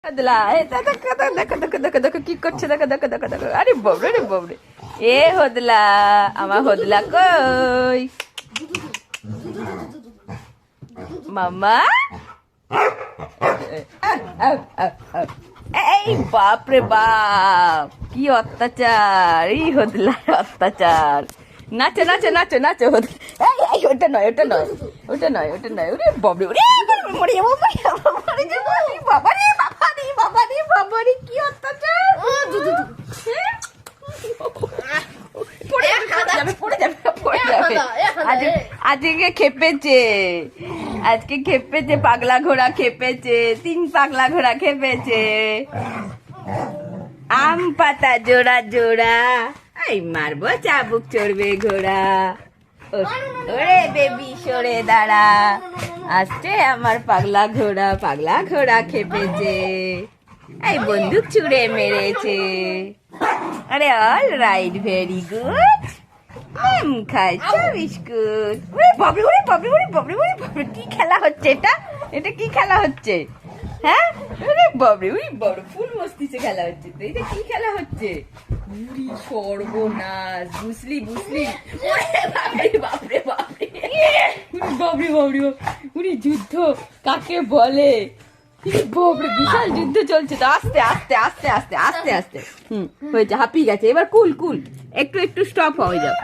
হদলা দেখো দেখো দেখো দেখো দেখো কি করছে, দেখো দেখো দেখো দেখো, আরে বাবরে রে বাবরে, এ হদলা, আমার হদলা কই মামা, এই বাপ রে বাপ, কি অত্যাচার, এই হদলার অত্যাচার, নাচো নাচো নাচো নাচো হদলা, এই ওটা নয় ওটা নয় ওটা নয় ওটা নয়, ওরে বাবরে, ওরে মরে যাবো মরে যাবো মরে যাবো, বাবা রে বাবা রে বাবা রে বাবা রে, কি অত্যাচার, পড়ে যাবে পড়ে যাবে পড়ে যাবে, আজকে খেপেছে, আজকে খেপেছে, পাগলা ঘোড়া খেপেছে, 3 পাগলা ঘোড়া খেপেছে, আম পাতা জোড়া জোড়া, এই মারবো চাবুক চড়বে ঘোড়া, ওরে বেবি সরে দাঁড়া, আসছে আমার পাগলা ঘোড়া খেপেছে, এই বন্দুক ছুঁড়ে মেরেছে, আরে অল রাইট, ভেরি গুড, খাইছো বিস্কুট, ওরে বাবরে ওরে বাবরে ওরে বাবরে ওরে বাবরে, কি খেলা হচ্ছে এটা, এটা কি খেলা হচ্ছে, হ্যাঁ, ওরে বাবরে ওরে বাবরে, ফুল মস্তিতে খেলা হচ্ছে তো, এটা কি খেলা হচ্ছে, উরি সর্বনাশ, বুঝলি বুঝলি, ওরে বাবরে বাবরে বাবরে, উরি বাবরে বাবরে, উরি যুদ্ধ কাকে বলে, বাবরে বিশাল যুদ্ধ চলছে তো, আস্তে আস্তে আস্তে আস্তে আস্তে আস্তে, হয়েছে, হাঁপিয়ে গেছে, এবার কুল কুল, একটু একটু স্টপ হয়ে যাও,